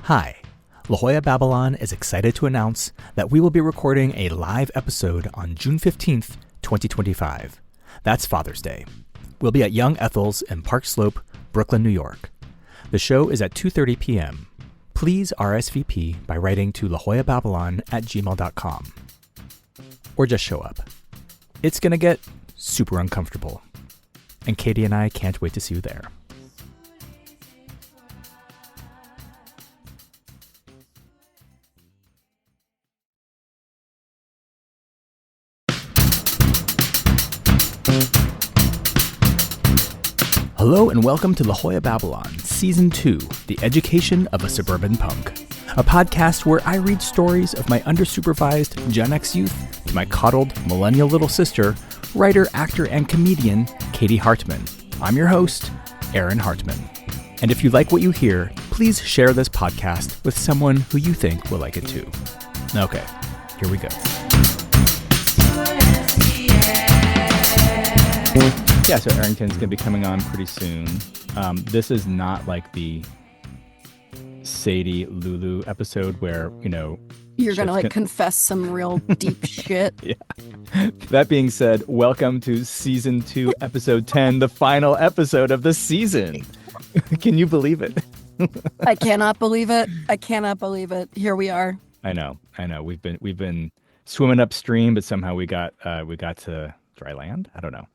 Hi, La Jolla Babylon is excited to announce that we will be recording a live episode on June 15th, 2025. That's Father's Day. We'll be at Young Ethel's in Park Slope, Brooklyn, New York. The show is at 2:30 p.m. Please RSVP by writing to lajollababylon@gmail.com. Or just show up. It's going to get super uncomfortable. And Katie and I can't wait to see you there. Hello and welcome to La Jolla Babylon, Season 2, The Education of a Suburban Punk, a podcast where I read stories of my undersupervised Gen X youth to my coddled millennial little sister, writer, actor, and comedian, Katie Hartman. I'm your host, Aaron Hartman. And if you like what you hear, please share this podcast with someone who you think will like it too. Okay, here we go. Yeah, so Arrington's going to be coming on pretty soon. This is not like the Sadie Lulu episode where, you know... You're going to confess some real deep shit. Yeah. That being said, welcome to Season 2, Episode 10, the final episode of the season. Can you believe it? I cannot believe it. I cannot believe it. Here we are. I know. We've been swimming upstream, but somehow we got to dry land. I don't know.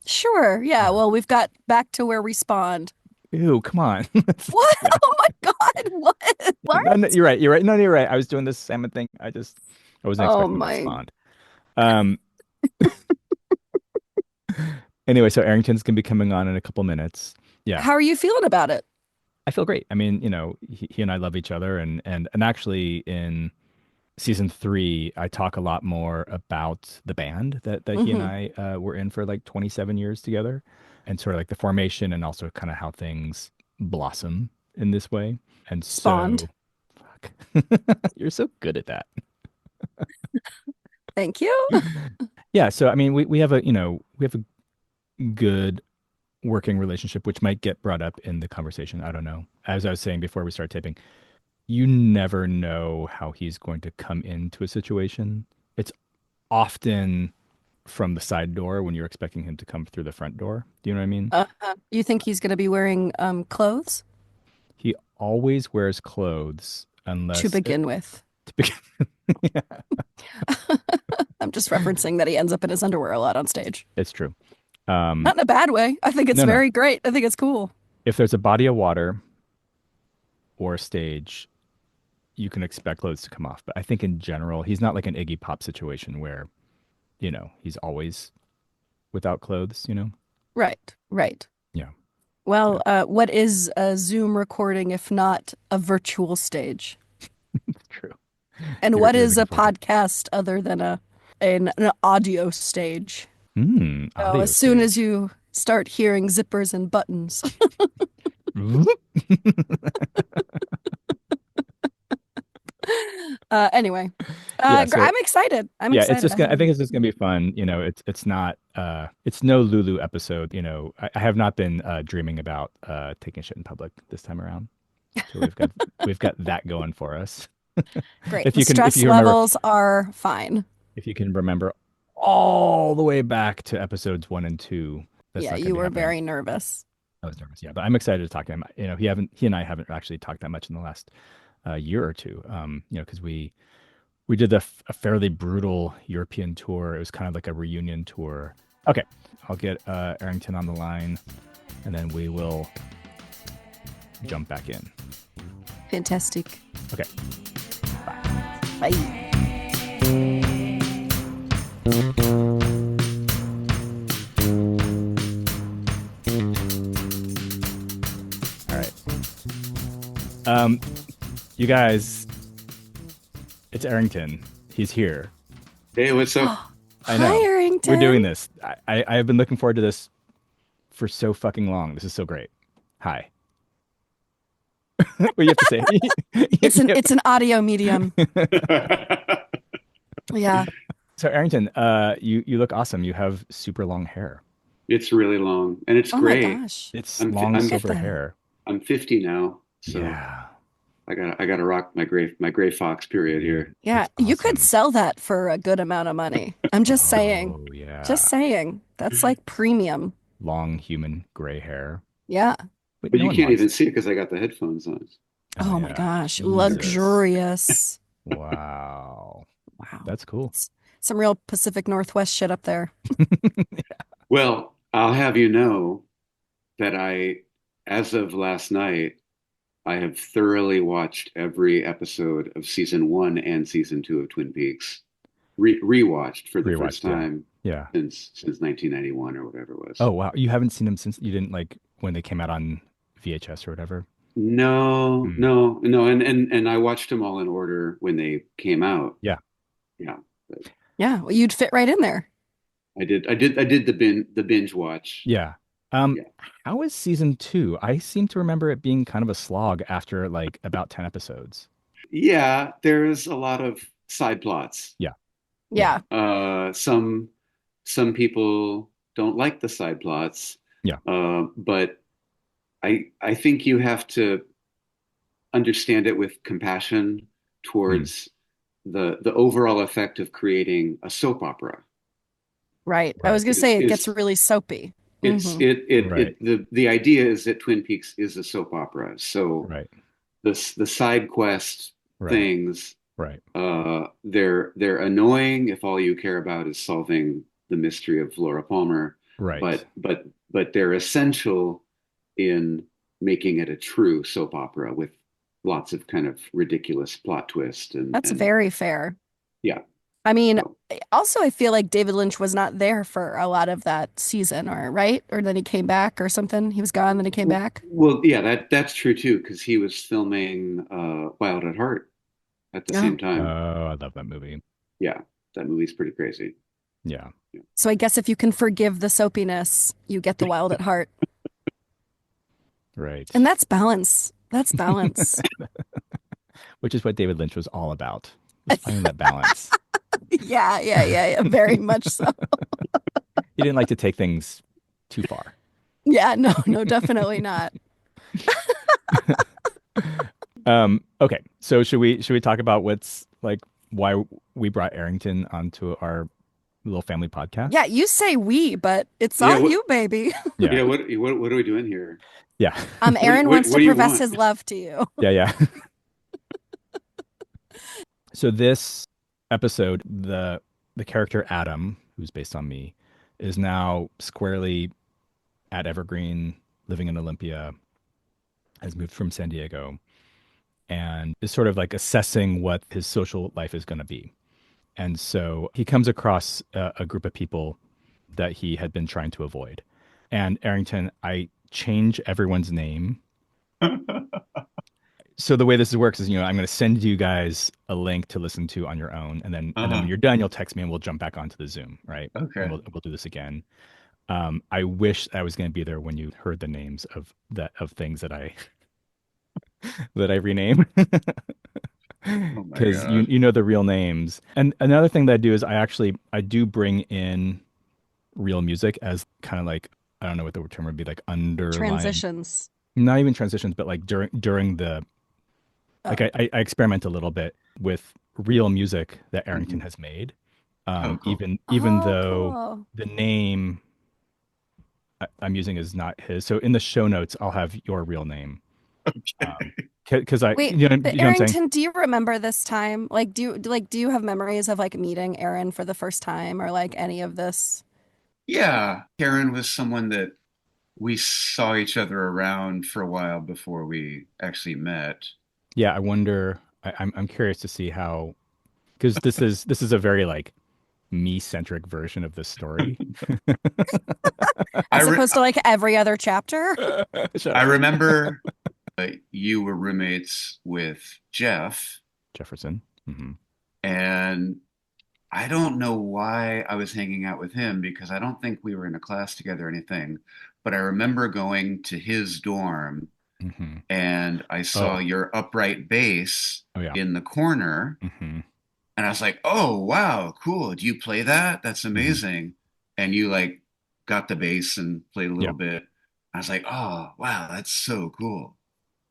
Sure. Yeah. Well, we've got back to where we spawned. Ew, come on. What? Yeah. Oh my God. What? No, you're right. No, you're right. I was doing this salmon thing. I wasn't expecting to spawn. Anyway, so Arrington's going to be coming on in a couple minutes. Yeah. How are you feeling about it? I feel great. I mean, you know, he and I love each other, and actually in Season 3, I talk a lot more about the band that he and I were in for like 27 years together, and sort of like the formation and also kind of how things blossom in this way. And Spawned. So, fuck, you're so good at that. Thank you. Yeah. So, I mean, we have a good working relationship, which might get brought up in the conversation. I don't know. As I was saying before we start taping, you never know how he's going to come into a situation. It's often from the side door when you're expecting him to come through the front door. Do you know what I mean? You think he's going to be wearing clothes? He always wears clothes unless... To begin with. Yeah. I'm just referencing that he ends up in his underwear a lot on stage. It's true. Not in a bad way. I think it's very great. I think it's cool. If there's a body of water or a stage, you can expect clothes to come off. But I think in general, he's not like an Iggy Pop situation where, you know, he's always without clothes, you know? Right. Yeah. Well, what is a Zoom recording if not a virtual stage? True. And what is a podcast other than an audio stage? Audio as soon as you start hearing zippers and buttons. Anyway, I'm excited. It's just I think it's just gonna be fun. You know, it's not it's no Lulu episode. You know, I have not been dreaming about taking shit in public this time around. So we've got that going for us. Great. Stress levels are fine. If you can remember all the way back to episodes 1 and 2. Yeah, you were very nervous. I was nervous, yeah, but I'm excited to talk to him. You know, he and I haven't actually talked that much in the last year or two. You know, because we did a fairly brutal European tour. It was kind of like a reunion tour. Okay, I'll get Arrington on the line, and then we will jump back in. Fantastic. Okay. Bye. All right. You guys, it's Arrington. He's here. Hey, what's up? I know. Hi, Arrington. We're doing this. I have been looking forward to this for so fucking long. This is so great. Hi. What do you have to say? It's an audio medium. Yeah. So Arrington, you look awesome. You have super long hair. It's really long, and it's great. My gosh. It's long silver hair. I'm 50 now. So. Yeah. I gotta rock my gray fox period here. Yeah, That's you could awesome. sell that for a good amount of money. I'm just saying. Oh, Just yeah. saying. That's like premium. Long human gray hair. Yeah. But But no you one can't wants. even see it because I got the headphones on. Oh, Oh my yeah. gosh. Jesus. Luxurious. Wow. Wow. That's cool. Some real Pacific Northwest shit up there. Well, I'll have you know that as of last night, I have thoroughly watched every episode of season one and season two of Twin Peaks. Rewatched for the first Rewatched, yeah. time Yeah. since 1991 or whatever it was. Oh, wow. You haven't seen them since you didn't like when they came out on VHS or whatever? No, Hmm. no, no, and I watched them all in order when they came out. Yeah. Yeah, but Yeah, well, you'd fit right in there. I did the binge watch. Yeah. Um, Yeah, how is season two? I seem to remember it being kind of a slog after like about 10 episodes. yeah. There's a lot of side plots. Yeah. Yeah. Yeah. Some people don't like the side plots, Yeah. but I think you have to understand it with compassion Mm, towards the overall effect of creating a soap opera. Right. I right. was gonna Is say it gets is really soapy. it's Hmm. Right. the idea is that Twin Peaks is a soap opera. So Right. the side quest Right. things, Right. they're annoying if all you care about is solving the mystery of Laura Palmer, Right. but they're essential in making it a true soap opera with lots of kind of ridiculous plot twist That's and very fair. yeah. I mean, So, also I feel like David Lynch was not there for a lot of that season, or right? Or then he came back or something. He was gone, then he came back. well, yeah, that's true too, because he was filming Wild at Heart at the same Oh. time. Oh, I love that movie. Yeah, that movie's pretty crazy. Yeah. Yeah. So I guess if you can forgive the soapiness, you get the wild at heart. Right. And that's balance. That's balance. Which is what David Lynch was all about. Was finding that balance. Yeah. Very much so. He didn't like to take things too far. Yeah, no, definitely not. Okay. So should we talk about what's like why we brought Arrington onto our little family podcast? Yeah, you say we, but it's Yeah, on you, baby. Yeah. yeah, what are we doing here? Yeah. Aaron wants What to do you profess want? his love to you. Yeah, yeah. So this episode, the character Adam, who's based on me, is now squarely at Evergreen, living in Olympia, has moved from San Diego, and is sort of like assessing what his social life is going to be. And so he comes across a group of people that he had been trying to avoid. And Arrington, I change everyone's name. So the way this works is, I'm going to send you guys a link to listen to on your own, and then when Uh-huh. you're done, you'll text me and we'll jump back onto the Zoom, right? And Okay. we'll do this again. I wish I was going to be there when you heard the names of things that I rename, Oh my because you God. you know the real names. And another thing that I do is I do bring in real music as kind of like, I don't know what the term would be, like underlying, Transitions. not even transitions, but like during the, like Oh. I experiment a little bit with real music that Arrington Mhm. has made, Oh, cool. even Oh, though cool. the name I'm using is not his. So in the show notes, I'll have your real name. Because Wait, but you know what I'm saying? Arrington, do you remember this time? Like, do you have memories of like meeting Aaron for the first time or like any of this? Yeah, Karen was someone that we saw each other around for a while before we actually met. Yeah, I wonder. I'm curious to see how, because this is a very like me centric version of this story. I As re opposed to like every other chapter? Shut I up, remember you were roommates with Jeff, Jefferson. and I don't know why I was hanging out with him because I don't think we were in a class together or anything. But I remember going to his dorm Hmm. and I saw Oh, your upright bass oh yeah. in the corner. Hmm. And I was like, oh, wow, cool. Do you play that? That's Hmm. amazing. And you like got the bass and played a Yeah. little bit. I was like, oh, wow, that's so cool.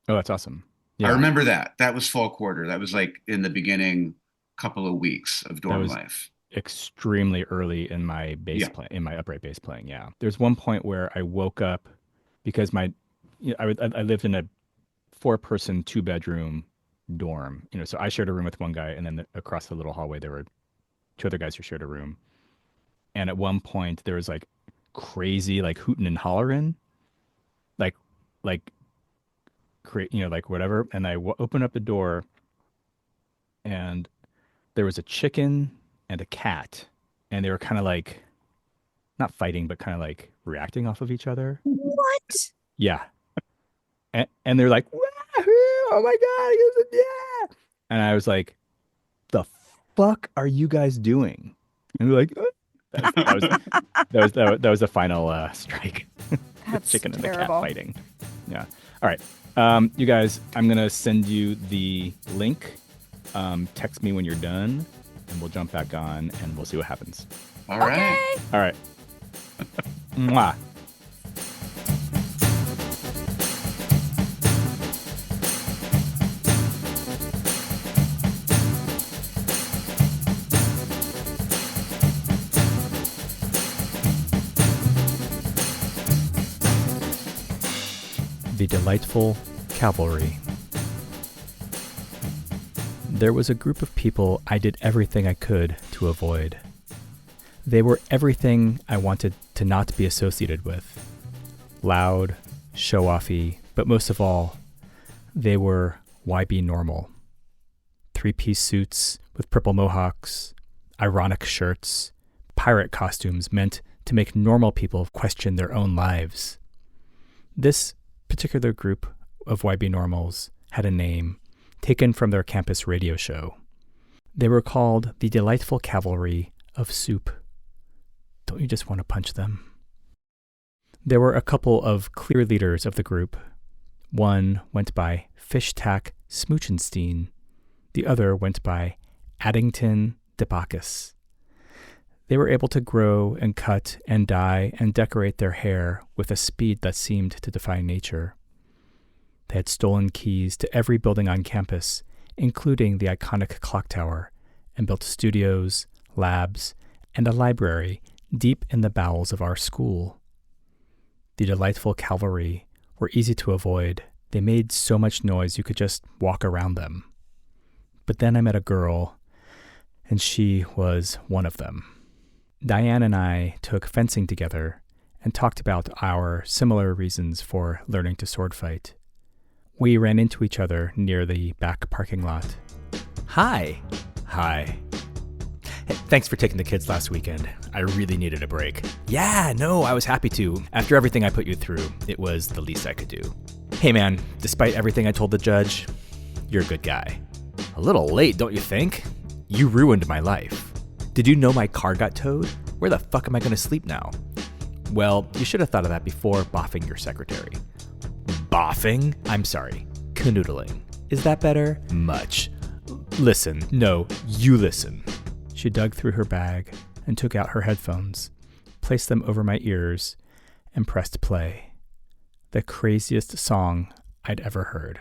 Oh, that's awesome. I Yeah, remember that. That was fall quarter. That was like in the beginning couple of weeks of that dorm was life. extremely early in my Yeah. in my upright bass playing. Yeah, there's one point where I woke up because I lived in a 4-person 2-bedroom dorm. So I shared a room with one guy, and then across the little hallway there were 2 other guys who shared a room. And at one point there was like crazy like hooting and hollering, like like like whatever. And I opened up the door, and there was a chicken and a cat, and they were kind of like not fighting, but kind of like reacting off of each other. What? Yeah, and they're like, "Wahoo! Oh my god, yeah!" And I was like, "The fuck are you guys doing?" And they're like, that was the final strike. The That's chicken and the cat terrible. fighting. Yeah. All right. You guys, I'm gonna send you the link. Text me when you're done, and we'll jump back on, and we'll see what happens. All right. Okay. All right. Mwah. The Delightful Calvary. There was a group of people I did everything I could to avoid. They were everything I wanted to not be associated with. Loud, show-offy, but most of all, they were YB normal. 3-piece suits with purple mohawks, ironic shirts, pirate costumes meant to make normal people question their own lives. This particular group of YB normals had a name taken from their campus radio show. They were called the Delightful Calvary of Soup. Don't you just want to punch them? There were a couple of clear leaders of the group. One went by Fishtack Smoochenstein. The other went by Addington DeBacca. They were able to grow and cut and dye and decorate their hair with a speed that seemed to defy nature. They had stolen keys to every building on campus, including the iconic clock tower, and built studios, labs, and a library deep in the bowels of our school. The Delightful Calvary were easy to avoid. They made so much noise you could just walk around them. But then I met a girl, and she was one of them. Diane and I took fencing together and talked about our similar reasons for learning to sword fight. We ran into each other near the back parking lot. Hi. Hi. Hey, thanks for taking the kids last weekend. I really needed a break. Yeah, no, I was happy to. After everything I put you through, it was the least I could do. Hey man, despite everything I told the judge, you're a good guy. A little late, don't you think? You ruined my life. Did you know my car got towed? Where the fuck am I going to sleep now? Well, you should have thought of that before boffing your secretary. Boffing? I'm sorry. Canoodling. Is that better? Much. Listen. No, you listen. She dug through her bag and took out her headphones, placed them over my ears, and pressed play. The craziest song I'd ever heard.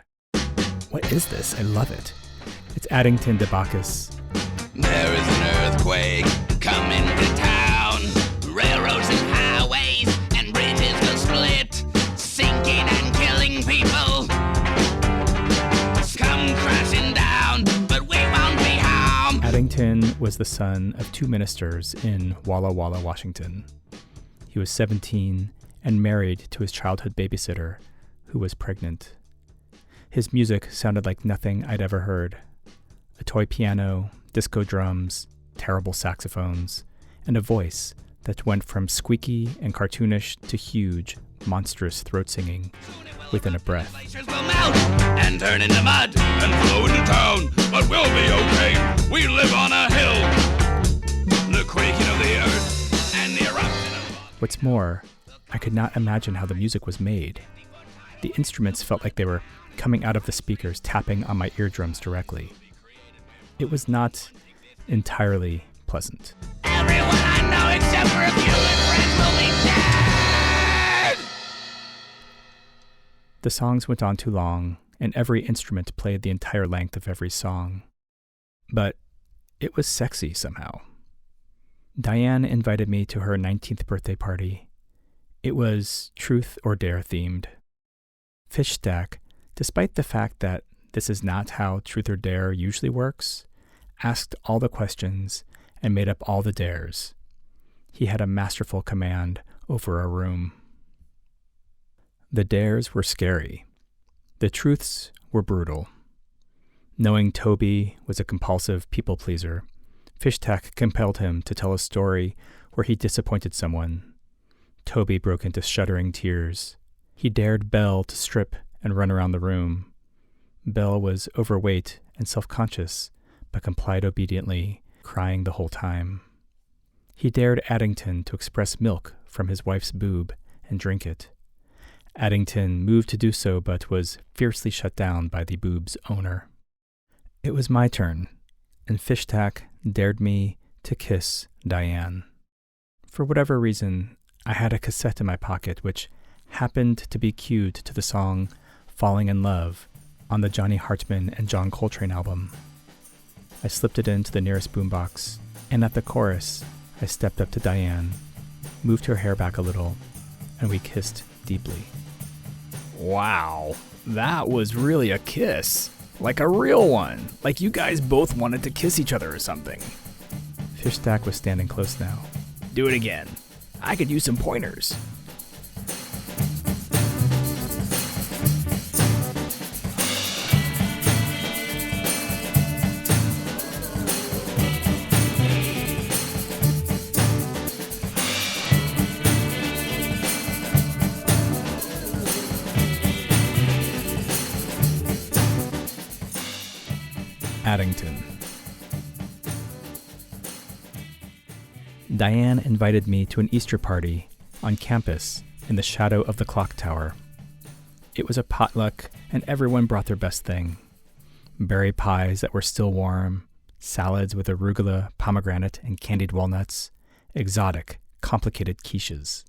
What is this? I love it. It's Addington DeBacca. There is an earthquake coming to town. Railroads and highways and bridges will split, sinking and killing people. Come crashing down, but we won't be harmed. Addington was the son of 2 ministers in Walla Walla, Washington. He was 17 and married to his childhood babysitter, who was pregnant. His music sounded like nothing I'd ever heard. A toy piano, disco drums, terrible saxophones, and a voice that went from squeaky and cartoonish to huge, monstrous throat singing within a breath. Glaciers will melt and turn into mud and flow into town, but we'll be okay. We live on a hill. The quaking of the earth and the eruption of... What's more, I could not imagine how the music was made. The instruments felt like they were coming out of the speakers, tapping on my eardrums directly. It was not entirely pleasant. Everyone I know except for a few friends will be dead. The songs went on too long, and every instrument played the entire length of every song. But it was sexy somehow. Diane invited me to her 19th birthday party. It was Truth or Dare themed. Fishstack, despite the fact that this is not how Truth or Dare usually works, asked all the questions and made up all the dares. He had a masterful command over a room. The dares were scary. The truths were brutal. Knowing Toby was a compulsive people-pleaser, Fishstack compelled him to tell a story where he disappointed someone. Toby broke into shuddering tears. He dared Belle to strip and run around the room. Belle was overweight and self-conscious, but complied obediently, crying the whole time. He dared Addington to express milk from his wife's boob and drink it. Addington moved to do so, but was fiercely shut down by the boob's owner. It was my turn, and Fishstack dared me to kiss Diane. For whatever reason, I had a cassette in my pocket which happened to be cued to the song Falling in Love on the Johnny Hartman and John Coltrane album. I slipped it into the nearest boombox, and at the chorus, I stepped up to Diane, moved her hair back a little, and we kissed deeply. Wow, that was really a kiss. Like a real one. Like you guys both wanted to kiss each other or something. Fishstack was standing close now. Do it again. I could use some pointers. Addington. Diane invited me to an Easter party on campus in the shadow of the clock tower. It was a potluck, and everyone brought their best thing. Berry pies that were still warm, salads with arugula, pomegranate, and candied walnuts, exotic, complicated quiches.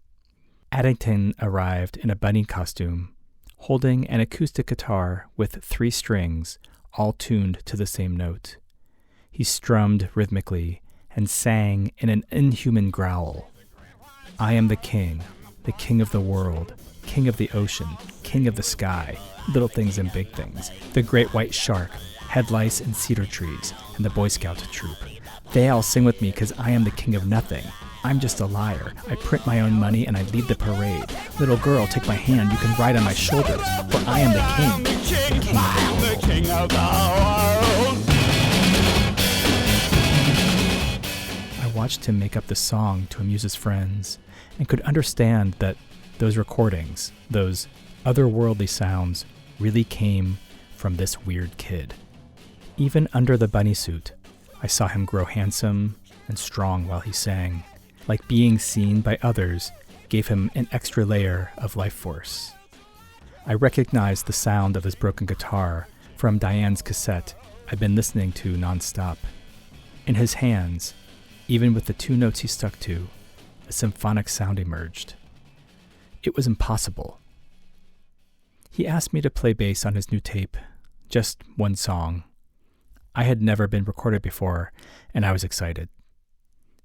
Addington arrived in a bunny costume, holding an acoustic guitar with 3 strings, all tuned to the same note. He strummed rhythmically and sang in an inhuman growl. I am the king of the world, king of the ocean, king of the sky, little things and big things, the great white shark, head lice and cedar trees, and the Boy Scout troop. They all sing with me because I am the king of nothing. I'm just a liar. I print my own money and I lead the parade. Little girl, take my hand, you can ride on my shoulders, for I am the king of the world. I watched him make up the song to amuse his friends and could understand that those recordings, those otherworldly sounds, really came from this weird kid. Even under the bunny suit, I saw him grow handsome and strong while he sang. Like being seen by others gave him an extra layer of life force. I recognized the sound of his broken guitar from Diane's cassette I'd been listening to nonstop. In his hands, even with the 2 notes he stuck to, a symphonic sound emerged. It was impossible. He asked me to play bass on his new tape, just 1 song. I had never been recorded before, and I was excited.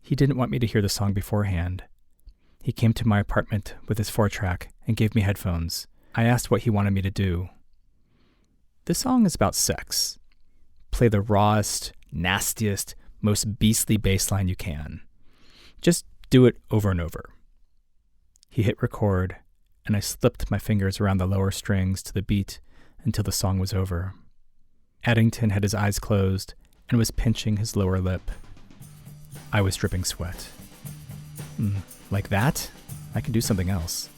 He didn't want me to hear the song beforehand. He came to my apartment with his 4-track and gave me headphones. I asked what he wanted me to do. This song is about sex. Play the rawest, nastiest, most beastly bass line you can. Just do it over and over. He hit record, and I slipped my fingers around the lower strings to the beat until the song was over. Addington had his eyes closed and was pinching his lower lip. I was dripping sweat. Like that? I can do something else.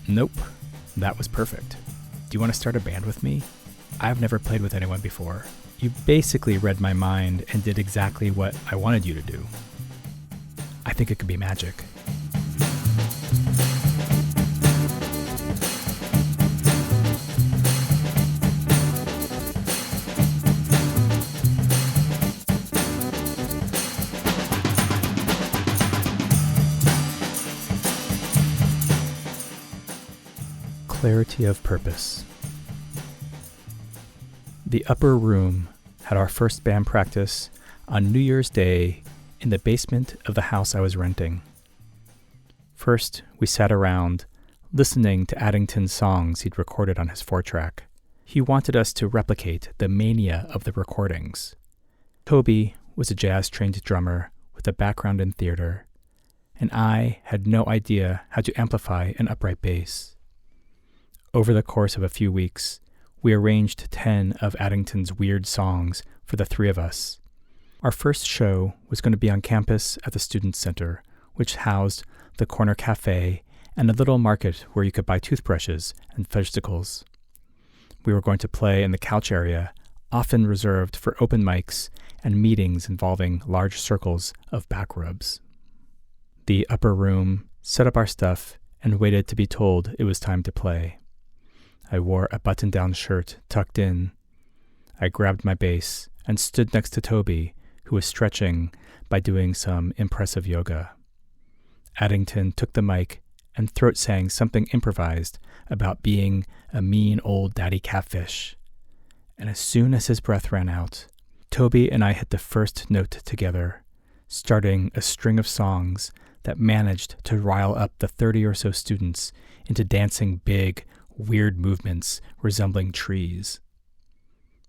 Nope, that was perfect. Do you want to start a band with me? I've never played with anyone before. You basically read my mind and did exactly what I wanted you to do. I think it could be magic. Clarity of purpose. The upper room had our first band practice on New Year's Day in the basement of the house I was renting. First, we sat around, listening to Addington's songs he'd recorded on his 4-track. He wanted us to replicate the mania of the recordings. Toby was a jazz-trained drummer with a background in theater, and I had no idea how to amplify an upright bass. Over the course of a few weeks, we arranged 10 of Addington's weird songs for the 3 of us. Our first show was going to be on campus at the Student Center, which housed the corner cafe and a little market where you could buy toothbrushes and vegetables. We were going to play in the couch area, often reserved for open mics and meetings involving large circles of back rubs. The upper room set up our stuff and waited to be told it was time to play. I wore a button-down shirt tucked in. I grabbed my bass and stood next to Toby, who was stretching by doing some impressive yoga. Addington took the mic and throat sang something improvised about being a mean old daddy catfish. And as soon as his breath ran out, Toby and I hit the first note together, starting a string of songs that managed to rile up the 30 or so students into dancing big, weird movements resembling trees.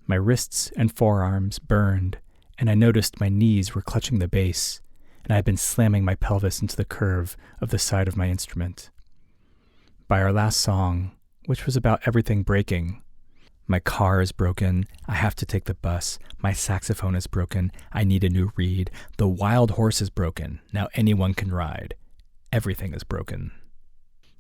My wrists and forearms burned, and I noticed my knees were clutching the bass, and I had been slamming my pelvis into the curve of the side of my instrument. By our last song, which was about everything breaking, my car is broken, I have to take the bus, my saxophone is broken, I need a new reed, the wild horse is broken, now anyone can ride, everything is broken.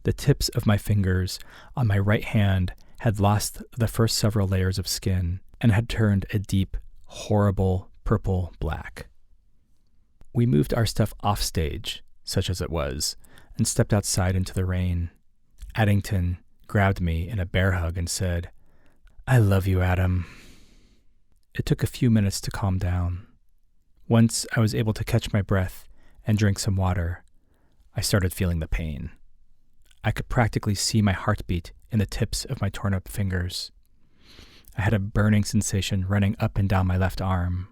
The tips of my fingers on my right hand had lost the first several layers of skin and had turned a deep, horrible purple black. We moved our stuff off stage, such as it was, and stepped outside into the rain. Addington grabbed me in a bear hug and said, "I love you, Adam." It took a few minutes to calm down. Once I was able to catch my breath and drink some water, I started feeling the pain. I could practically see my heartbeat in the tips of my torn-up fingers. I had a burning sensation running up and down my left arm.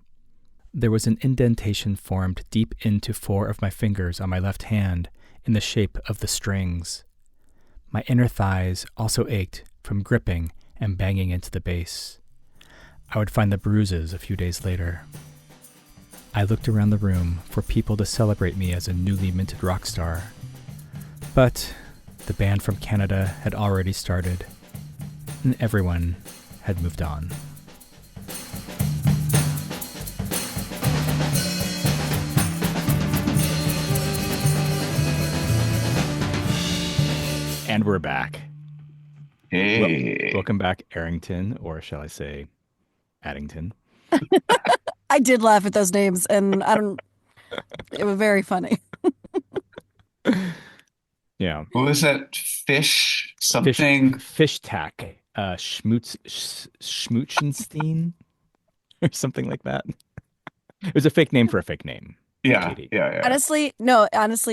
There was an indentation formed deep into 4 of my fingers on my left hand in the shape of the strings. My inner thighs also ached from gripping and banging into the bass. I would find the bruises a few days later. I looked around the room for people to celebrate me as a newly minted rock star. But the band from Canada had already started, and everyone had moved on. And we're back. Hey. Welcome back, Arrington, or shall I say, Addington. I did laugh at those names, and it was very funny. Yeah. What was that? Fish something? Fish tack. Schmuchenstein or something like that. It was a fake name for a fake name. Yeah, Katie. yeah. Honestly,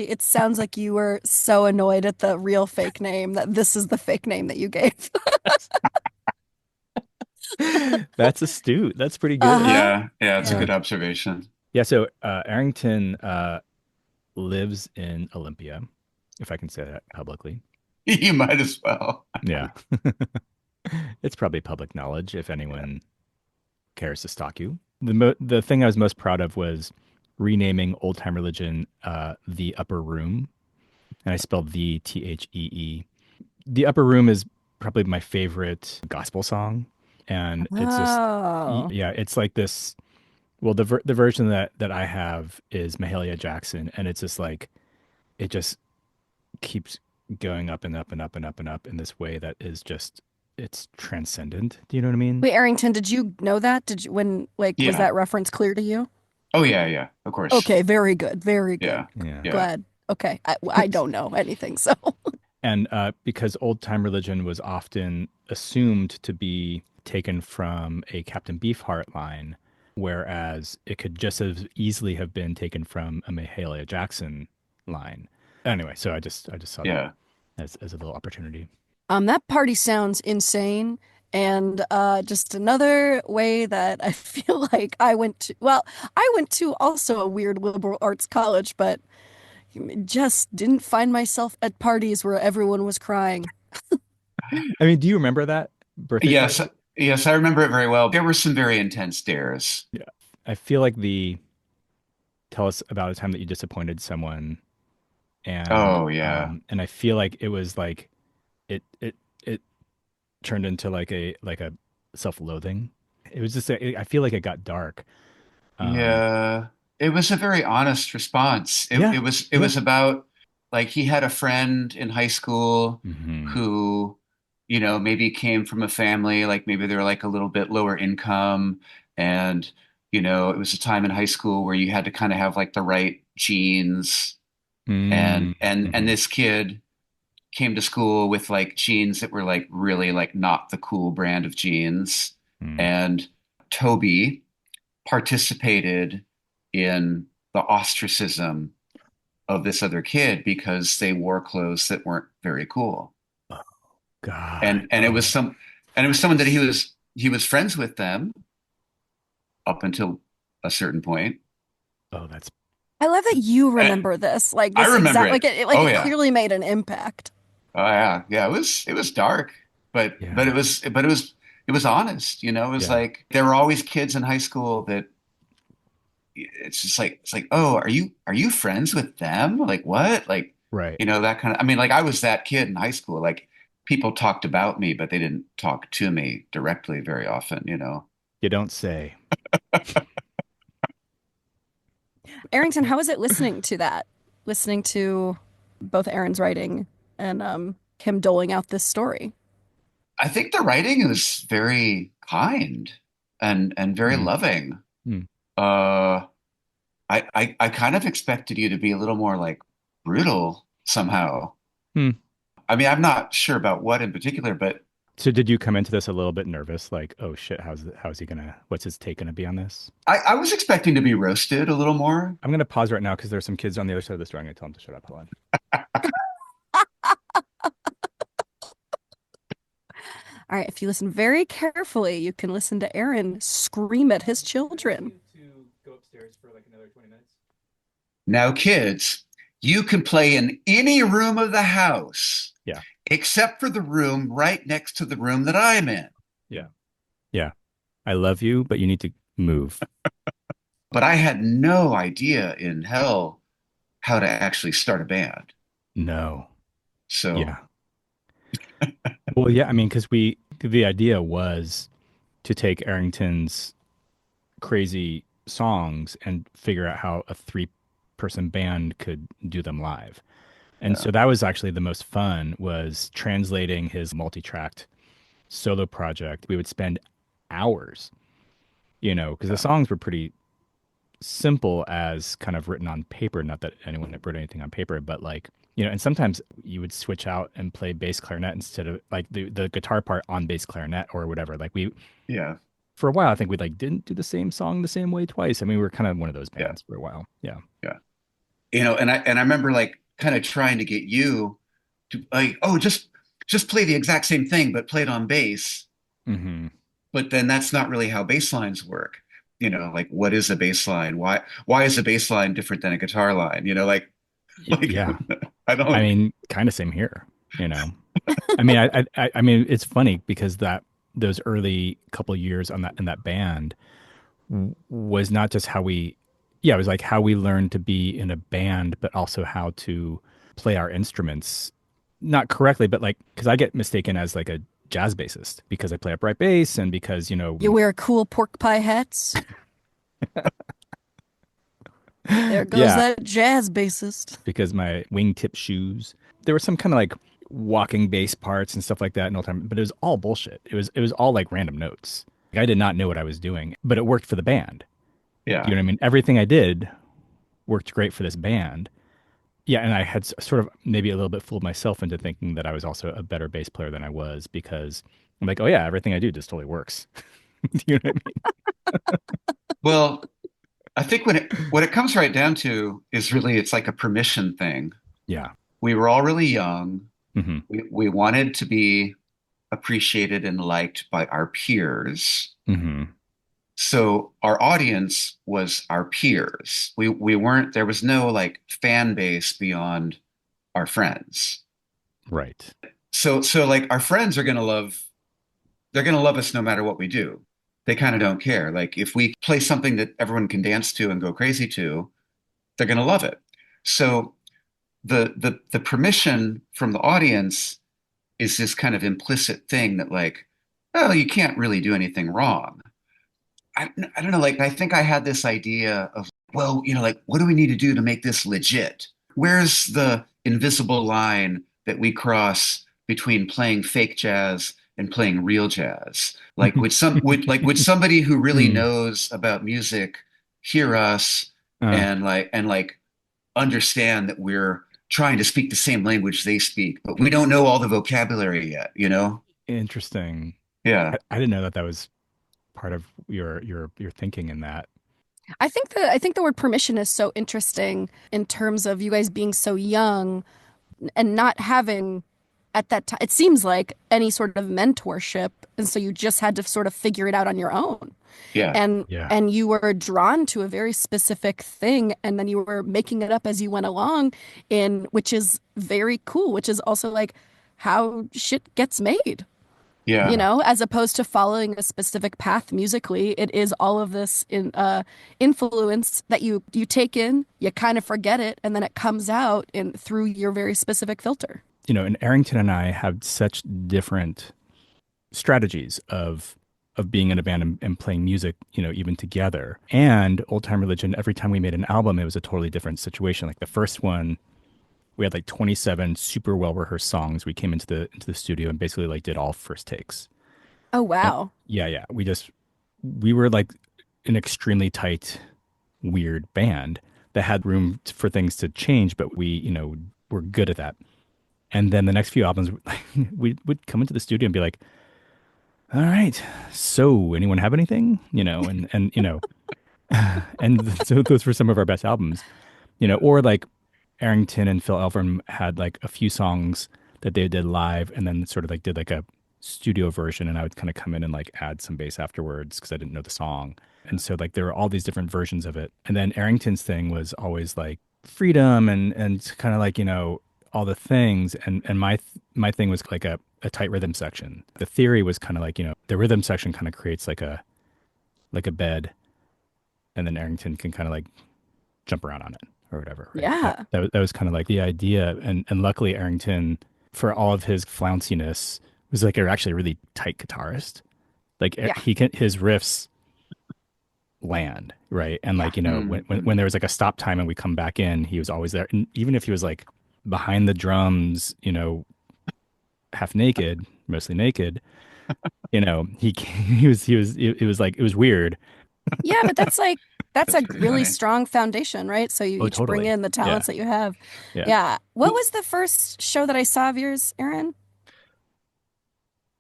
it sounds like you were so annoyed at the real fake name that this is the fake name that you gave. That's astute. That's pretty good. Uh-huh. Yeah, it's a good observation. Yeah, so Arrington lives in Olympia, if I can say that publicly. You might as well. Yeah. It's probably public knowledge if anyone cares to stalk you. The thing I was most proud of was renaming Old Time Relijun The Upper Room, and I spelled the Thee. The Upper Room is probably my favorite gospel song, and it's just it's like this. Well, the version that I have is Mahalia Jackson, and it's just like it just keeps going up and up and up and up and up in this way that is just it's transcendent. Do you know what I mean? Wait, Arrington, did you know that? Did you was that reference clear to you? Oh yeah, of course. Okay, very good, very good. Yeah. Glad. Okay, I don't know anything, so. And because Old Time Relijun was often assumed to be taken from a Captain Beefheart line, whereas it could just as easily have been taken from a Mahalia Jackson line. Anyway, so I just saw that as a little opportunity. That party sounds insane, And just another way that I feel like I went to also a weird liberal arts college, but just didn't find myself at parties where everyone was crying. I mean, do you remember that birthday Yes, party? yes, I remember it very well. There were some very intense dares. Yeah. I feel like the tell us about a time that you disappointed someone, Oh yeah. and I feel like it was like it turned into like a self-loathing. It was just I feel like it got dark. Um, Yeah. It was a very honest response. yeah, It yeah. was about like he had a friend in high school Hmm. who, maybe came from a family, like maybe they were like a little bit lower income. And, it was a time in high school where you had to kind of have like the right genes. And Mm-hmm. this kid came to school with like jeans that were like really like not the cool brand of jeans. And Toby participated in the ostracism of this other kid because they wore clothes that weren't very cool. Oh God. And it was Oh, someone that he was friends with them up until a certain point. oh, that's I love that you And remember this, like I this remember exact, it. like Oh it yeah. clearly made an impact. Oh yeah. Yeah, it was dark, but yeah, it was honest, It was yeah. like there were always kids in high school that it's just like oh, are you friends with them, like what, like Right. that kind of, I mean, like I was that kid in high school, like people talked about me but they didn't talk to me directly very often. You don't say. Arrington, how was it listening to that? Listening to both Aaron's writing and him doling out this story. I think the writing is very kind and very Mm, loving. mm, uh I kind of expected you to be a little more like brutal somehow. mm. I mean, I'm not sure about what in particular, but So did you come into this a little bit nervous, like, oh shit, how's he gonna, what's his take gonna be on this? I was expecting to be roasted a little more. I'm gonna pause right now because there's some kids on the other side of the store. I'm gonna tell them to shut up. Hold on. All right, if you listen very carefully, you can listen to Aaron scream at his children. To go upstairs for like another 20 minutes. Now, kids, you can play in any room of the house Yeah, except for the room right next to the room that I'm in. yeah, yeah. I love you, but you need to move. But I had no idea in hell how to actually start a band. No. So, Yeah. Well, yeah. I mean, because the idea was to take Arrington's crazy songs and figure out how a three-person band could do them live. And yeah. so that was actually the most fun was translating his multi-tracked solo project. We would spend hours, because the Yeah. songs were pretty simple as kind of written on paper. Not that anyone had wrote anything on paper, but like, and sometimes you would switch out and play bass clarinet instead of like the guitar part on bass clarinet or whatever. Like Yeah. for a while, I think we like didn't do the same song the same way twice. I mean, we were kind of one of those Yeah. bands for a while. Yeah. Yeah. And I remember like kind of trying to get you to like, oh, just play the exact same thing, but play it on bass. Hmm. But then that's not really how bass lines work. Like what is a bass line? Why is a bass line different than a guitar line? Like Yeah. I I don't. mean, kind of same here, you know. I mean, I mean, it's funny because that those early couple years on that in that band was not just how we, yeah, it was like how we learned to be in a band, but also how to play our instruments, not correctly, but like because I get mistaken as like a jazz bassist because I play upright bass and because You wear cool pork pie hats. There goes yeah, that jazz bassist. because my wingtip shoes. There were some kind of like walking bass parts and stuff like that in Old Time, but it was all bullshit. It was all like random notes. Like, I did not know what I was doing, but it worked for the band. You Yeah. know what I mean? Everything I did worked great for this band. Yeah, and I had sort of maybe a little bit fooled myself into thinking that I was also a better bass player than I was because I'm like, oh yeah, everything I do just totally works. You know what I mean? Well, I think what it comes right down to is really it's like a permission thing. Yeah. We were all really young. Hmm. We wanted to be appreciated and liked by our peers. Mm-hmm. So our audience was our peers. We weren't, there was no like fan base beyond our friends. Right. So like our friends are gonna love, they're gonna love us no matter what we do. They kind of don't care. Like if we play something that everyone can dance to and go crazy to, they're gonna love it. So the permission from the audience is this kind of implicit thing that like, oh, you can't really do anything wrong. I don't know, like I think I had this idea of, well, like what do we need to do to make this legit? Where's the invisible line that we cross between playing fake jazz and playing real jazz? Like would somebody who really Hmm. knows about music hear us Uh, and understand that we're trying to speak the same language they speak, but we don't know all the vocabulary yet, you know? Interesting. Yeah. I didn't know that was part of your thinking in that. I think the word permission is so interesting in terms of you guys being so young and not having at that time, it seems like any sort of mentorship, and so you just had to sort of figure it out on your own. Yeah. And Yeah. and you were drawn to a very specific thing, and then you were making it up as you went along, in which is very cool, which is also like how shit gets made. Yeah. As opposed to following a specific path musically, it is all of this influence that you take in, you kind of forget it, and then it comes out in through your very specific filter. And Arrington and I have such different strategies of being in a band and playing music, even together. And Old Time Relijun, every time we made an album, it was a totally different situation. Like the first one, we had like 27 super well rehearsed songs. We came into the studio and basically like did all first takes. Oh And wow. yeah. We were like an extremely tight, weird band that had room for things to change, but we, were good at that. And then the next few albums, we would come into the studio and be like, all right, so anyone have anything? And so those were some of our best albums, or like Arrington and Phil Elverum had like a few songs that they did live and then sort of like did like a studio version. And I would kind of come in and like add some bass afterwards because I didn't know the song. And so like there were all these different versions of it. And then Arrington's thing was always like freedom and kind of like, all the things. And my thing was like a tight rhythm section. The theory was kind of like, the rhythm section kind of creates like a bed, and then Arrington can kind of like jump around on it or whatever. Right? Yeah. That was kind of like the idea. And luckily Arrington, for all of his flounciness, was like actually a really tight guitarist. Like Yeah. his riffs land, right? And like, Mm. when there was like a stop time and we come back in, he was always there. And even if he was like behind the drums, half naked, mostly naked, he was it was like it was weird. Yeah, but that's a That's really really funny. strong foundation, right? So you Oh, each bring totally. in the Yeah. talents that you have. Yeah. Yeah. What was the first show that I saw of yours, Aaron?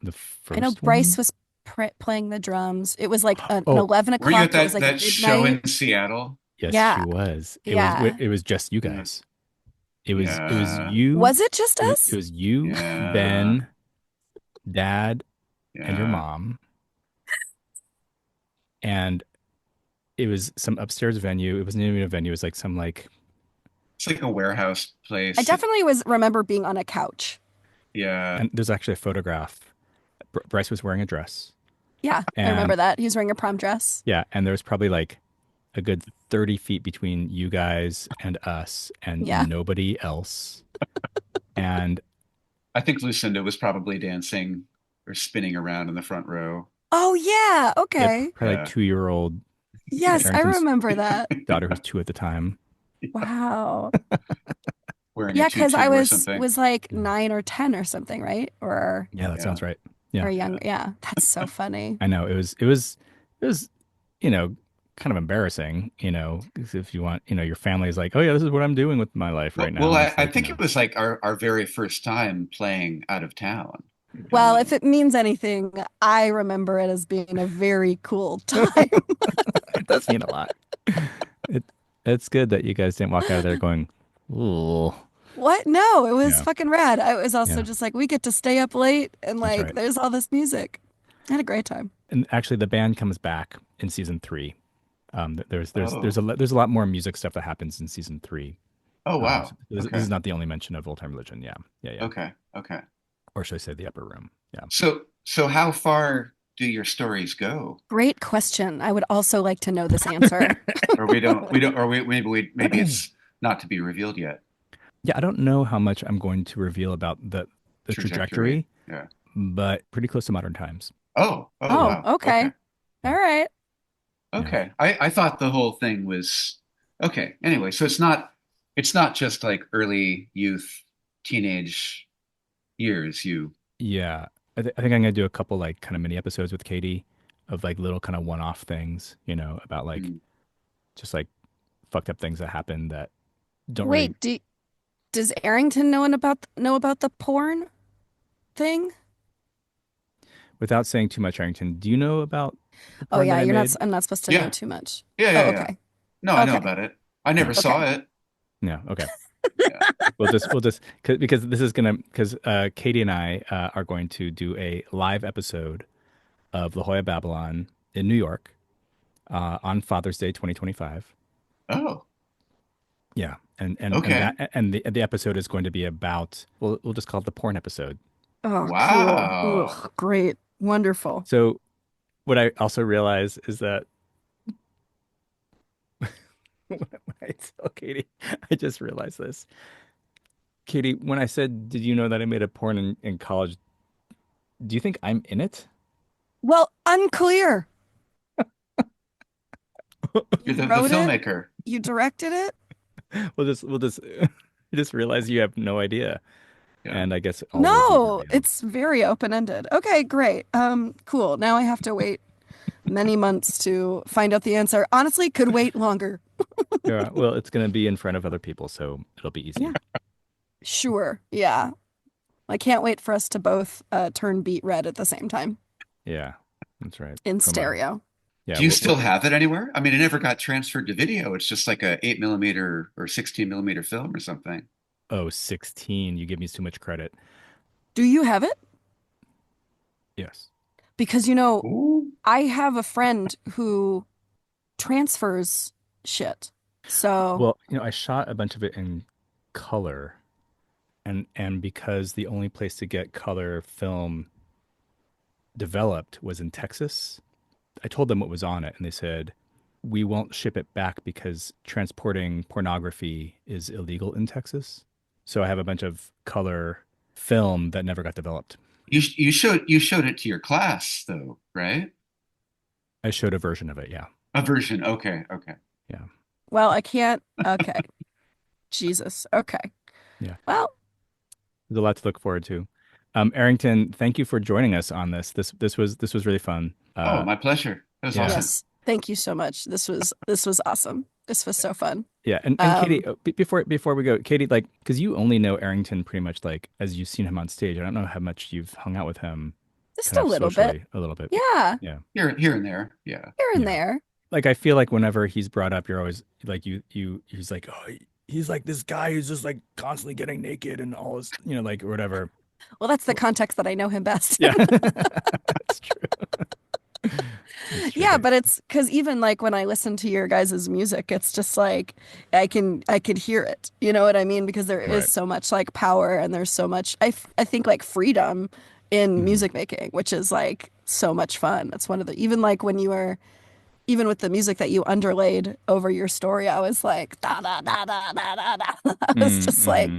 The I know first Bryce one? was playing the drums. It was like an Oh, 11 Were you o'clock. at It was like that show midnight. in Seattle? yes, Yeah. she was. Yeah. It was just you Yeah. guys. It was Yeah. you. Was it just It us? was you, Yeah. Ben, Dad, and your Yeah. mom. And it was some upstairs venue. It wasn't even a venue. It was like some like It's like a warehouse place. I definitely remember being on a couch. Yeah. and there's actually a photograph. Bryce was wearing a dress. Yeah, I And remember that. He was wearing a prom dress. yeah, and there was probably like a good 30 feet between you guys and us and Yeah. nobody else. And I think Lucinda was probably dancing or spinning around in the front row. Oh yeah. we Okay. had probably Yeah. like 2-year-old Yes, I Arrington's remember that. daughter who was 2 at the time. Wow. Wearing Yeah, a because tutu I or was something. like 9 or 10 or something, right? Or Yeah, that Yeah. sounds right. Yeah. young. Yeah, that's so funny. I know it was, kind of embarrassing, 'cause if you want, your family is like, oh yeah, this is what I'm doing with my life right now. Well, And it's I like, think it was like our very first time playing out of town. Well, if it means anything, I remember it as being a very cool time. it does mean a lot. It's good that you guys didn't walk out of there going, ooh. What? No, it was Yeah. fucking rad. I was also Yeah. just like, we get to stay up late and That's like right. there's all this music. I had a great time. And actually, the band comes back in season 3. There's Oh. there's a lot more music stuff that happens in season 3. Oh, wow. So this Okay. is not the only mention of Old Time Relijun. Yeah. Okay. Okay. Or should I say the Upper Room? Yeah. So how far do your stories go? Great question. I would also like to know this answer. Or maybe it's not to be revealed yet. Yeah, I don't know how much I'm going to reveal about the trajectory, Yeah. but pretty close to modern times. Oh, Oh, wow. okay. All right. Okay. I thought the whole thing was okay. Anyway, so it's not just like early youth, teenage years. Yeah, I think I'm gonna do a couple like kind of mini episodes with Katie of like little kind of one-off things, about like just like fucked up things that happen that don't really. Wait, does Arrington know about the porn thing? Without saying too much, Arrington, do you know about the Oh porn yeah, that I made? I'm not supposed to know too much. Yeah. Oh, okay. No, I know Okay. about it. I never saw it. Yeah. Okay. Yeah. We'll just because this is because Katie and I are going to do a live episode of La Jolla Babylon in New York on Father's Day 2025. Oh, Yeah, and Okay. the episode is going to be about we'll just call it the porn episode. Oh, Wow. cool. Ugh, great. Wonderful. So what I also realize is that when I tell Katie, I just realized this. Katie, when I said, "Did you know that I made a porn in college?" Do you think I'm in it? Well, unclear. You're the wrote it? filmmaker. You directed it? We'll just just realize you have no idea. Yeah. And I guess all No, will be revealed. it's very open-ended. Okay, great. Cool. Now I have to wait many months to find out the answer. Honestly, could wait longer. Yeah, well, it's going to be in front of other people, so it'll be easy. Yeah. Sure. Yeah. I can't wait for us to both turn beet red at the same time Yeah, that's right. in Come on. stereo. Yeah, Do you still have it anywhere? I mean, it never got transferred to video. It's just like a 8mm or 16mm film or something. Oh, 16. You give me too much credit. Do you have it? Yes. Because, Ooh. I have a friend who transfers shit. So, Well, I shot a bunch of it in color, and because the only place to get color film developed was in Texas, I told them what was on it, and they said, "We won't ship it back because transporting pornography is illegal in Texas." So I have a bunch of color film that never got developed. You showed it to your class though, right? I showed a version of it, yeah. A version. Okay. well, I can't. Okay. Jesus. Okay. Yeah. Well, There's a lot to look forward to. Arrington, thank you for joining us on this. This was really fun. My pleasure. That was yeah. awesome. yes. Thank you so much. This was awesome. This was so fun. Yeah, and Katie, before we go, Katie, like, because you only know Arrington pretty much like as you've seen him on stage. I don't know how much you've hung out with him. Just kind a of little socially, bit. a little bit. Yeah. Yeah. Here and there. Yeah. Here and Yeah. there. Like I feel like whenever he's brought up, you're always like he's like, oh, he's like this guy who's just like constantly getting naked and all this, like or whatever. Well, that's the context that I know him best. Yeah, that's true. That's true. Yeah, but it's because even like when I listen to your guys' music, it's just like I could hear it. You know what I mean? Because there Right. is so much like power and there's so much I think like freedom in music making, which is like so much fun. It's one of the even like when you were even with the music that you underlaid over your story, I was like da da da da da da da. I was just like,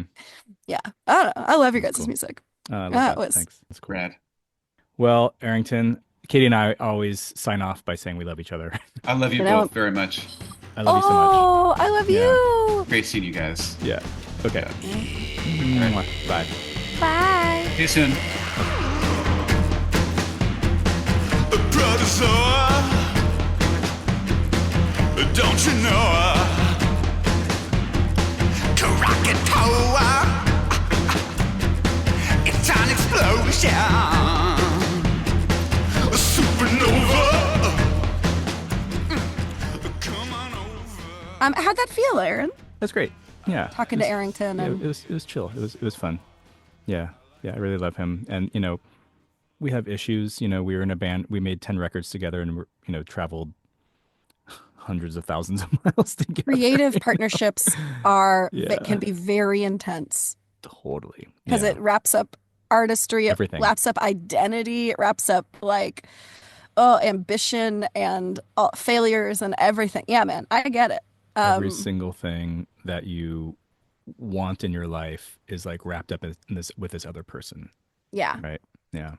yeah, I don't know. I love your guys' Cool. music. I love That that. was- Thanks. That's cool. Rad. Well, Arrington, Katie and I always sign off by saying we love each other. I love you And I both very much. I love you so much. Oh, I love Yeah. you. Great seeing you guys. Yeah. Okay. Yeah. Mwah. Bye. Bye. See you soon. Brother don't you know Krakatoa, it's an explosion, a supernova. Come on over. How'd that feel, Aaron? That's great. Yeah. talking to Arrington, Yeah, and it was chill. It was fun. Yeah. Yeah, I really love him. And we have issues. We were in a band. We made 10 records together, and we're traveled hundreds of thousands of miles together. creative partnerships are can Yeah. be very intense Totally. because Yeah. it wraps up artistry, it Everything. wraps up identity, it wraps up like ambition and failures and everything. Yeah, man, I get it. Every Um, single thing that you want in your life is like wrapped up in this with this other person, yeah. right? Yeah.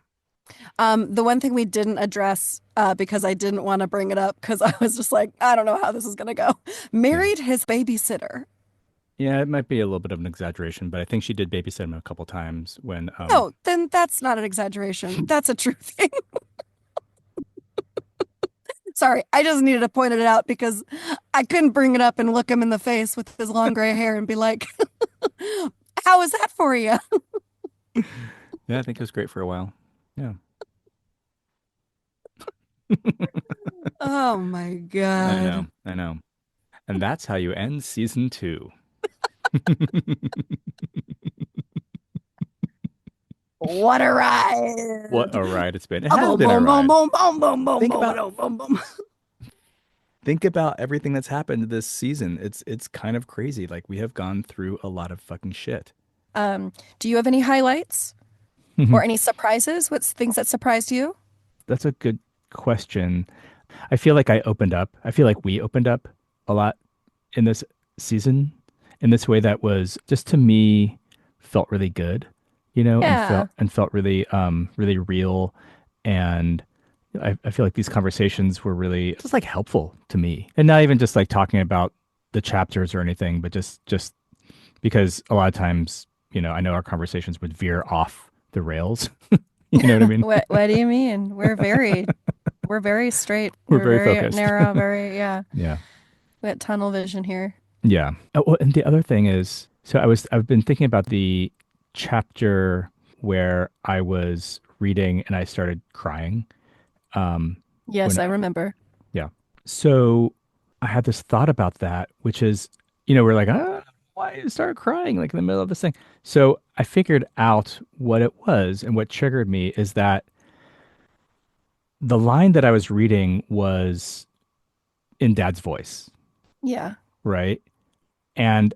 The one thing we didn't address because I didn't want to bring it up because I was just like, I don't know how this is gonna go. Married his babysitter. Yeah, it might be a little bit of an exaggeration, but I think she did babysit him a couple times when No, then that's not an exaggeration. That's a true thing. Sorry, I just needed to point it out because I couldn't bring it up and look him in the face with his long gray hair and be like, how is that for you? yeah, I think it was great for a while. Yeah. Oh my God. I know. And that's how you end season 2. What a ride. What a ride it's been. It Boom, has boom, been a boom, ride. boom, boom, boom, boom, Think boom, about- boom, boom, boom. Think about everything that's happened this season. It's kind of crazy. Like we have gone through a lot of fucking shit. Do you have any highlights or any surprises? What's things that surprised you? That's a good question. I feel like I opened up. I feel like we opened up a lot in this season in this way that was just to me felt really good, Yeah. and felt really really real. And I feel like these conversations were really just like helpful to me. And not even just like talking about the chapters or anything, but just because a lot of times, I know our conversations would veer off the rails. You know what I mean? What do you mean? We're very straight. We're very focused. Narrow, yeah. Yeah. We got tunnel vision here. Yeah. Oh, well, and the other thing is, so I've been thinking about the chapter where I was reading and I started crying. Yes, When I remember. Yeah. So I had this thought about that, which is, we're like, why you start crying like in the middle of this thing? So I figured out what it was, and what triggered me is that the line that I was reading was in Dad's voice, Yeah. right? And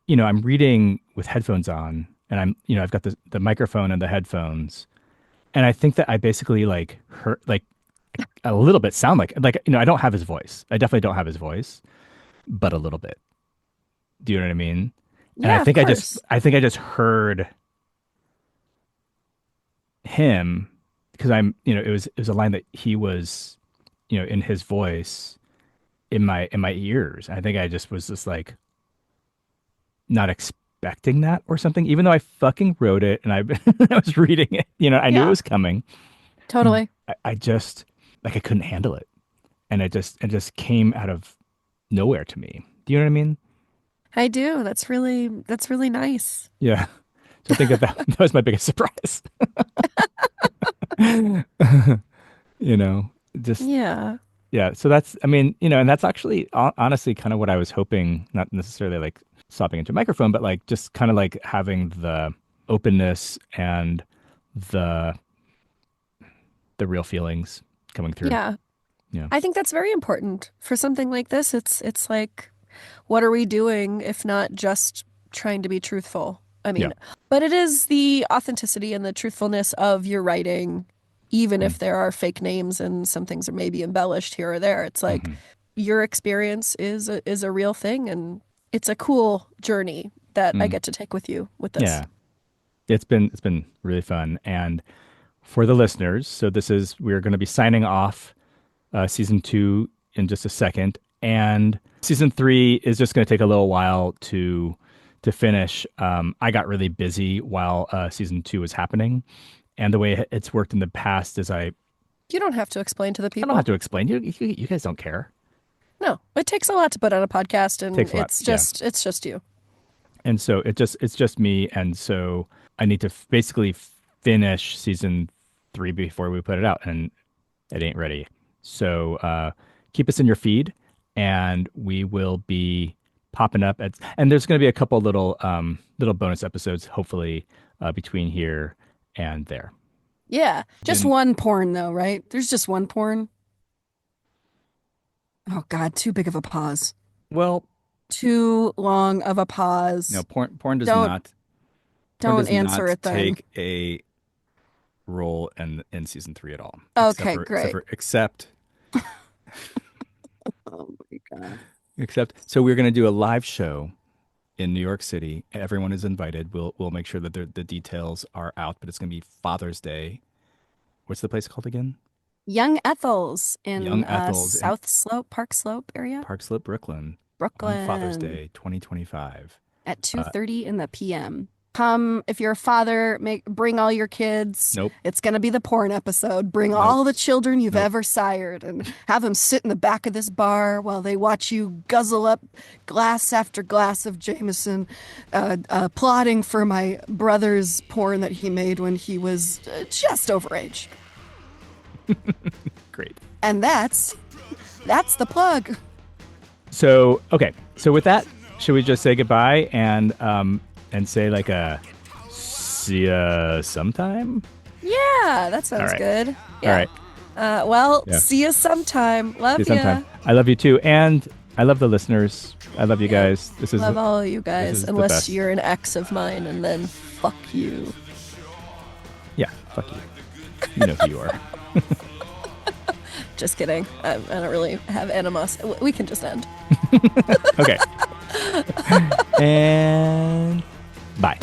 I'm reading with headphones on, and I've got the microphone and the headphones, and I think that I basically like heard like a little bit sound like I don't have his voice. I definitely don't have his voice, but a little bit. Do you know what I mean? And Yeah, I think of course. I just heard him because it was a line that he was, in his voice in my ears. I think I just was just like not expecting that or something, even though I fucking wrote it and I I was reading it, I knew it Yeah. was coming. Totally. I just like I couldn't handle it. And it just came out of nowhere to me. Do you know what I mean? I do. That's really nice. Yeah. So I think that was my biggest surprise. Just Yeah. yeah. So that's and that's actually honestly kind of what I was hoping, not necessarily like stopping into a microphone, but like just kind of like having the openness and the real feelings coming through. Yeah. Yeah. I think that's very important for something like this. It's like, what are we doing if not just trying to be truthful? I mean, but it is the authenticity and the truthfulness of your writing, even if there are fake names and some things are maybe embellished here or there. It's like your experience is a real thing, and it's a cool journey that I get to take with you with this. Yeah. It's been really fun. And for the listeners, so we're going to be signing off season 2 in just a second, and season 3 is just going to take a little while to finish. I got really busy while season 2 was happening, and the way it's worked in the past is You don't have to explain to the I people. don't have to explain. You guys don't care. No, it takes a lot to put on a podcast, and Takes a lot, it's just you. And so it's just me, and so I need to basically finish season 3 before we put it out, and it ain't ready. So keep us in your feed, and we will be popping up and there's going to be a couple little bonus episodes, hopefully, between here and there. Yeah. Just one porn, though, right? There's just one porn. Oh, God. Too big of a pause. Well, too long of a pause. No, porn does not. Don't answer it then. Take a role in season 3 at all. Okay, great. Except. Oh my God. So we're going to do a live show in New York City. Everyone is invited. We'll make sure that the details are out, but it's going to be Father's Day. What's the place called again? Young Ethel's in South Slope, Park Slope area. Park Slope, Brooklyn. On Father's Day 2025 at 2:30 in the p.m. Come if you're a father, bring all your kids. Nope. It's gonna be the porn episode. Bring all the children you've ever sired and have them sit in the back of this bar while they watch you guzzle up glass after glass of Jameson, plotting for my brother's porn that he made when he was just overage. Great. And that's the plug. So, okay. So with that, should we just say goodbye and say like see ya sometime? Yeah, that sounds good. Yeah. All right. See you sometime. Love you. I love you too. And I love the listeners. I love you guys. Love all you guys, unless you're an ex of mine, and then fuck you. Yeah, fuck you. You know who you are. Just kidding. I don't really have animosity. We can just end. Okay. And bye.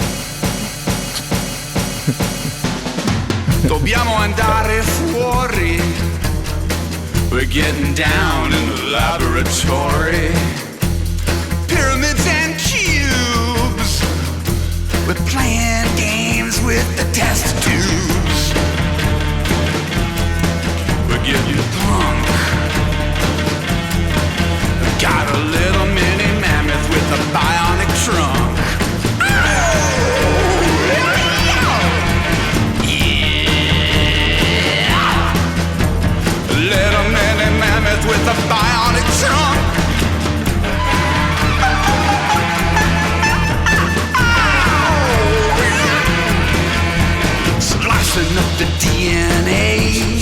Dobbiamo andare fuori. We're getting down in the laboratory. Pyramids and cubes. We're playing games with the test tubes. We're getting drunk. Got a little mini mammoth with a bionic trunk. Little mini mammoth with a bionic trunk. Slicing up the DNA,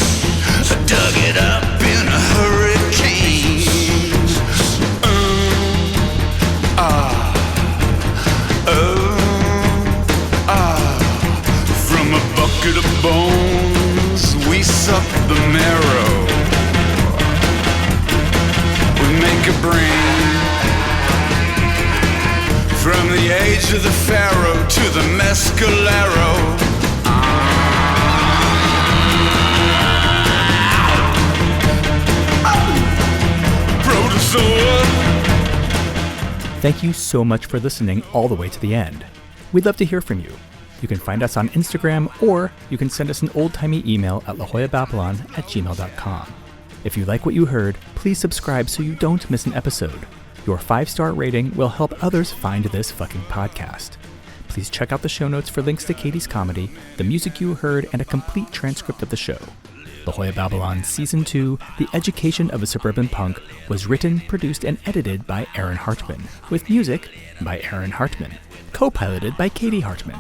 dug it up in a hurricane. From a bucket of bones, we suck the marrow. We make a brain. From the age of the pharaoh to the mescalero. Thank you so much for listening all the way to the end. We'd love to hear from you. You can find us on Instagram, or you can send us an old-timey email at lajoyababylon@gmail.com. If you like what you heard, please subscribe so you don't miss an episode. Your 5-star rating will help others find this fucking podcast. Please check out the show notes for links to Katie's comedy, the music you heard, and a complete transcript of the show. La Jolla Babylon Season 2, The Education of a Suburban Punk, was written, produced, and edited by Aaron Hartman, with music by Aaron Hartman, co-piloted by Katie Hartman.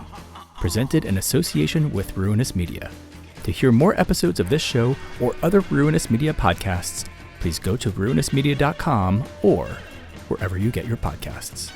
Presented in association with Ruinous Media. To hear more episodes of this show or other Ruinous Media podcasts, please go to ruinousmedia.com or wherever you get your podcasts.